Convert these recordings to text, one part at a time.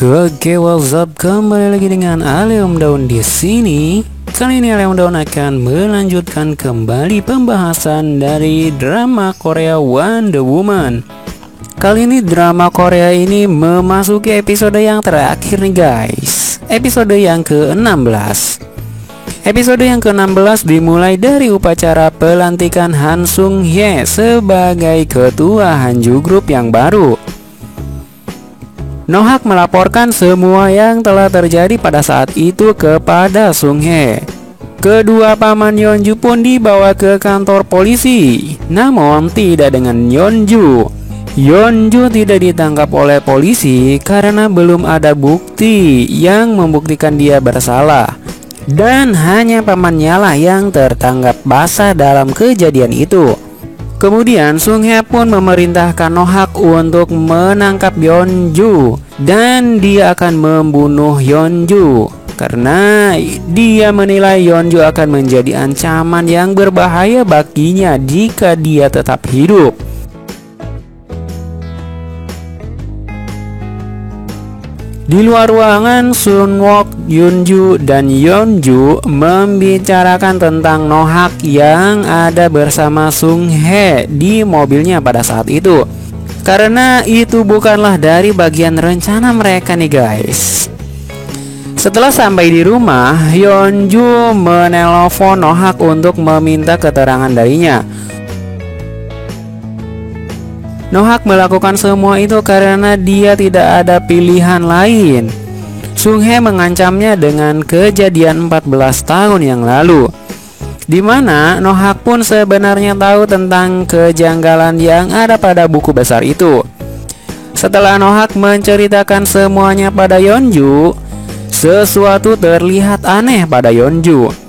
Oke, what's up? Kembali lagi dengan Aleom Daun di sini. Kali ini Aleom Daun akan melanjutkan kembali pembahasan dari drama Korea Wonder Woman. Kali ini drama Korea ini memasuki episode yang terakhir nih guys. Episode yang ke-16. Episode yang ke-16 dimulai dari upacara pelantikan Han Sung Hye sebagai ketua Hanju Group yang baru. Nohak melaporkan semua yang telah terjadi pada saat itu kepada Sung Hye. Kedua paman Yeonju pun dibawa ke kantor polisi, namun tidak dengan Yeonju. Yeonju tidak ditangkap oleh polisi karena belum ada bukti yang membuktikan dia bersalah. Dan hanya pamannya lah yang tertangkap basah dalam kejadian itu. Kemudian Sung Hye pun memerintahkan Nohak untuk menangkap Yeonju dan dia akan membunuh Yeonju karena dia menilai Yeonju akan menjadi ancaman yang berbahaya baginya jika dia tetap hidup. Di luar ruangan, Sunwook, Yoonju, dan Yeonju membicarakan tentang Nohak yang ada bersama Sung Hye di mobilnya pada saat itu. Karena itu bukanlah dari bagian rencana mereka nih guys. Setelah sampai di rumah, Yeonju menelpon Nohak untuk meminta keterangan darinya. Nohak melakukan semua itu karena dia tidak ada pilihan lain. Sung Hye mengancamnya dengan kejadian 14 tahun yang lalu, di mana Nohak pun sebenarnya tahu tentang kejanggalan yang ada pada buku besar itu. Setelah Nohak menceritakan semuanya pada Yeonju, sesuatu terlihat aneh pada Yeonju.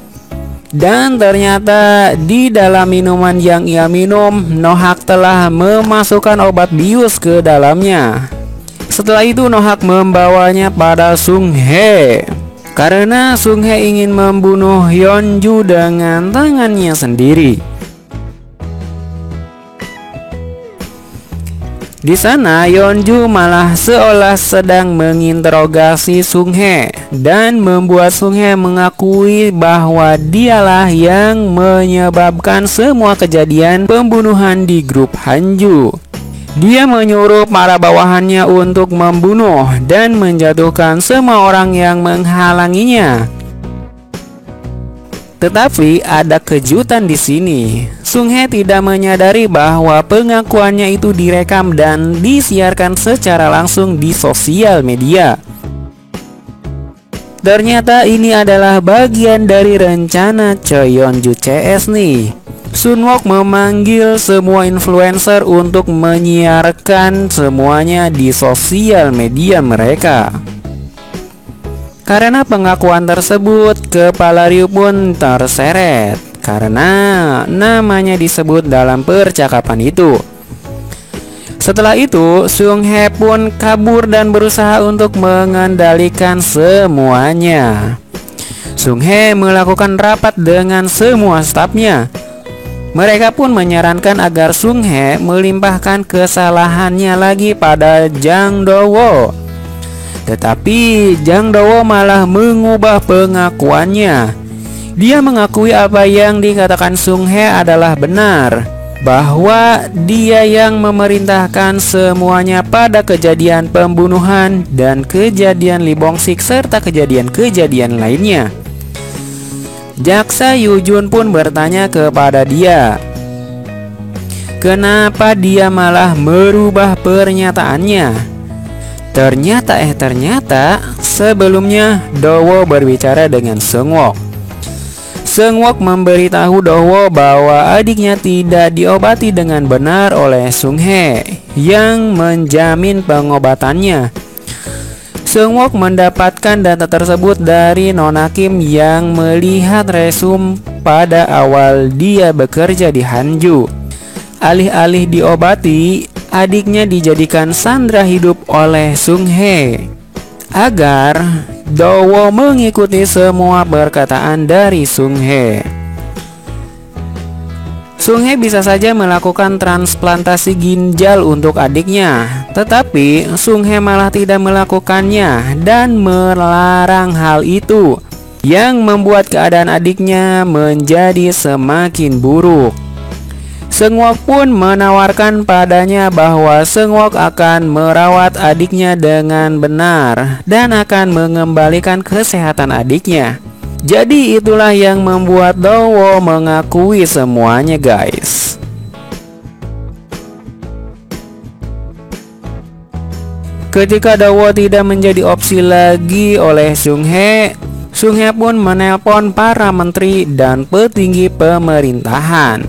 Dan ternyata di dalam minuman yang ia minum, Nohak telah memasukkan obat bius ke dalamnya. Setelah itu Nohak membawanya pada Sung Hye karena Sung Hye ingin membunuh Yeonju dengan tangannya sendiri. Di sana Yeonju malah seolah sedang menginterogasi Sung Hye dan membuat Sung Hye mengakui bahwa dialah yang menyebabkan semua kejadian pembunuhan di grup Hanju. Dia menyuruh para bawahannya untuk membunuh dan menjatuhkan semua orang yang menghalanginya. Tetapi ada kejutan di sini. Sung Hye tidak menyadari bahwa pengakuannya itu direkam dan disiarkan secara langsung di sosial media. Ternyata ini adalah bagian dari rencana Choi Yeonju CS nih. Sunwook memanggil semua influencer untuk menyiarkan semuanya di sosial media mereka. Karena pengakuan tersebut, kepala Ryu pun terseret karena namanya disebut dalam percakapan itu. Setelah itu, Sung Hye pun kabur dan berusaha untuk mengendalikan semuanya. Sung Hye melakukan rapat dengan semua stafnya. Mereka pun menyarankan agar Sung Hye melimpahkan kesalahannya lagi pada Jang Do-woo. Tetapi Jang Do-woo malah mengubah pengakuannya. Dia mengakui apa yang dikatakan Sung Hye adalah benar, bahwa dia yang memerintahkan semuanya pada kejadian pembunuhan dan kejadian Lee Bong-sik serta kejadian-kejadian lainnya. Jaksa Yoo Jun pun bertanya kepada dia, kenapa dia malah merubah pernyataannya. Ternyata sebelumnya Do-woo berbicara dengan Sunwook. Sunwook memberitahu Do-woo bahwa adiknya tidak diobati dengan benar oleh Sung Hye yang menjamin pengobatannya. Sunwook mendapatkan data tersebut dari Nona Kim yang melihat resume pada awal dia bekerja di Hanju. Alih-alih diobati, adiknya dijadikan sandera hidup oleh Sung Hye agar Do-woo mengikuti semua perkataan dari Sung Hye. Sung Hye bisa saja melakukan transplantasi ginjal untuk adiknya, tetapi Sung Hye malah tidak melakukannya dan melarang hal itu, yang membuat keadaan adiknya menjadi semakin buruk. Seungwook pun menawarkan padanya bahwa Seungwook akan merawat adiknya dengan benar dan akan mengembalikan kesehatan adiknya. Jadi itulah yang membuat Do-woo mengakui semuanya, guys. Ketika Do-woo tidak menjadi opsi lagi oleh Sung Hye pun menelpon para menteri dan petinggi pemerintahan.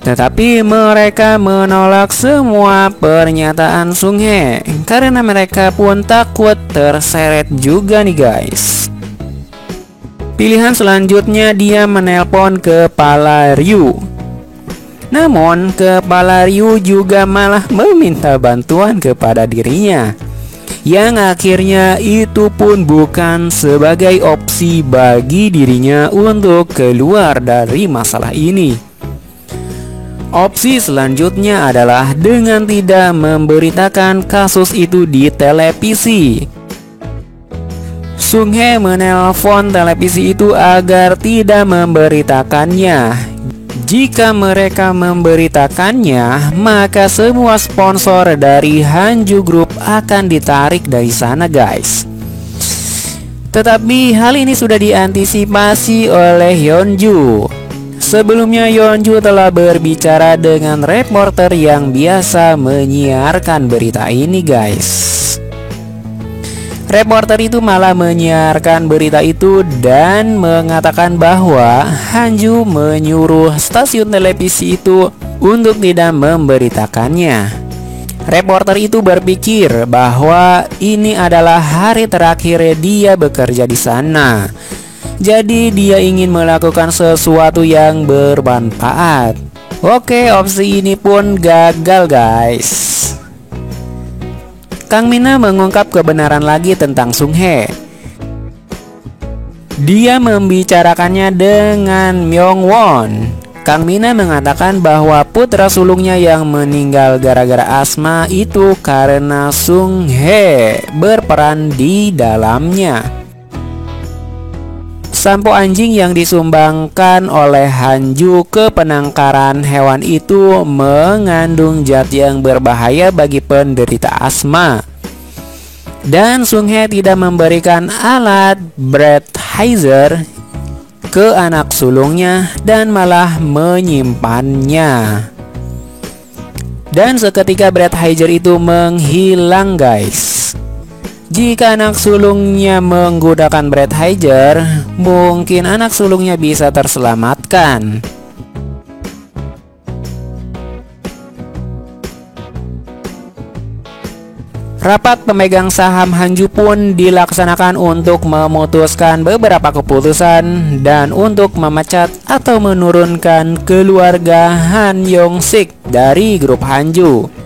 Tetapi mereka menolak semua pernyataan Sung Hye karena mereka pun takut terseret juga nih, guys. Pilihan selanjutnya dia menelpon Kepala Ryu. Namun Kepala Ryu juga malah meminta bantuan kepada dirinya, yang akhirnya itu pun bukan sebagai opsi bagi dirinya untuk keluar dari masalah ini. Opsi selanjutnya adalah dengan tidak memberitakan kasus itu di televisi. Sung Hye menelpon televisi itu agar tidak memberitakannya. Jika mereka memberitakannya, maka semua sponsor dari Hanju Group akan ditarik dari sana, guys. Tetapi hal ini sudah diantisipasi oleh Yeonju. Sebelumnya Yeonju telah berbicara dengan reporter yang biasa menyiarkan berita ini, guys. Reporter itu malah menyiarkan berita itu dan mengatakan bahwa Hanju menyuruh stasiun televisi itu untuk tidak memberitakannya. Reporter itu berpikir bahwa ini adalah hari terakhir dia bekerja di sana. Jadi dia ingin melakukan sesuatu yang bermanfaat. Oke, opsi ini pun gagal, guys. Kang Mina mengungkap kebenaran lagi tentang Sung Hye. Dia membicarakannya dengan Myung-won. Kang Mina mengatakan bahwa putra sulungnya yang meninggal gara-gara asma itu karena Sung Hye berperan di dalamnya. Sampo anjing yang disumbangkan oleh Hanju ke penangkaran hewan itu mengandung zat yang berbahaya bagi penderita asma. Dan Sung Hye tidak memberikan alat breathalyzer ke anak sulungnya dan malah menyimpannya. Dan seketika breathalyzer itu menghilang, guys. Jika anak sulungnya menggunakan breathalyzer, mungkin anak sulungnya bisa terselamatkan. Rapat pemegang saham Hanju pun dilaksanakan untuk memutuskan beberapa keputusan dan untuk memecat atau menurunkan keluarga Han Yong-sik dari grup Hanju.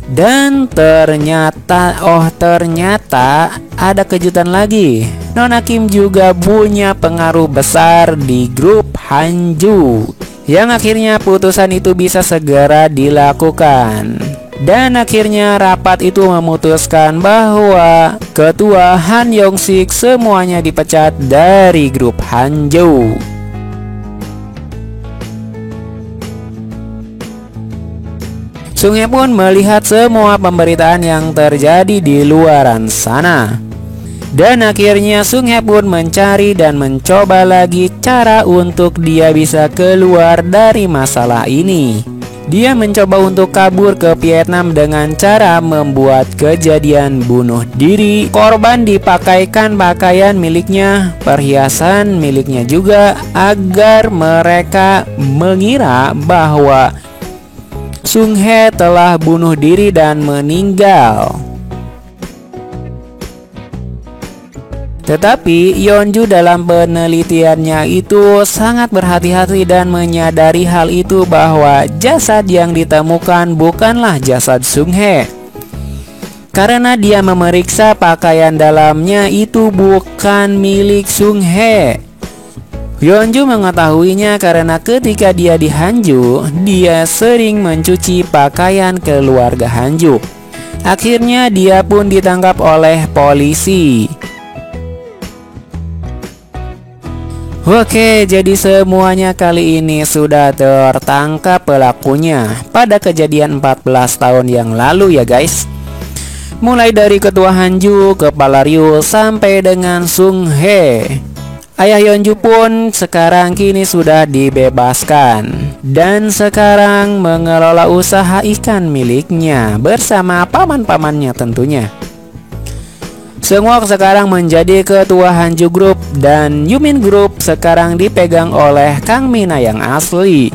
Dan ternyata ada kejutan lagi. Nona Kim juga punya pengaruh besar di grup Hanju, yang akhirnya putusan itu bisa segera dilakukan. Dan akhirnya rapat itu memutuskan bahwa ketua Han Yong-sik semuanya dipecat dari grup Hanju. Sung Hye pun melihat semua pemberitaan yang terjadi di luaran sana. Dan akhirnya Sung Hye pun mencari dan mencoba lagi cara untuk dia bisa keluar dari masalah ini. Dia mencoba untuk kabur ke Vietnam dengan cara membuat kejadian bunuh diri. Korban dipakaikan pakaian miliknya, perhiasan miliknya juga, agar mereka mengira bahwa Sung Hye telah bunuh diri dan meninggal. Tetapi Yeonju dalam penelitiannya itu sangat berhati-hati dan menyadari hal itu bahwa jasad yang ditemukan bukanlah jasad Sung Hye. Karena dia memeriksa pakaian dalamnya itu bukan milik Sung Hye. Hyunju mengetahuinya karena ketika dia di Hanju, dia sering mencuci pakaian keluarga Hanju. Akhirnya dia pun ditangkap oleh polisi. Oke, jadi semuanya kali ini sudah tertangkap pelakunya pada kejadian 14 tahun yang lalu ya guys. Mulai dari ketua Hanju, kepala Ryu, sampai dengan Sung Hye. Ayah Hyunju pun sekarang kini sudah dibebaskan dan sekarang mengelola usaha ikan miliknya bersama paman-pamannya tentunya. Seungwook sekarang menjadi ketua Hanju Group dan Yumin Group sekarang dipegang oleh Kang Mina yang asli.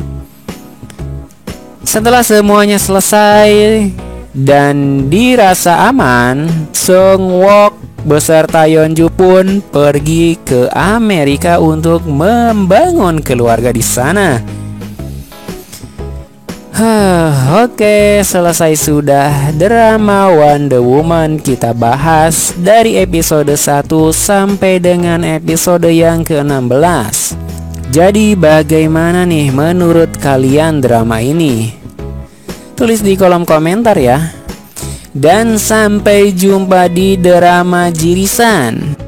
Setelah semuanya selesai dan dirasa aman, Seungwook beserta Hyunju pun pergi ke Amerika untuk membangun keluarga di sana. Oke, selesai sudah drama Wonder Woman kita bahas dari episode 1 sampai dengan episode yang ke-16. Jadi bagaimana nih menurut kalian drama ini? Tulis di kolom komentar ya. Dan sampai jumpa di drama Jirisan.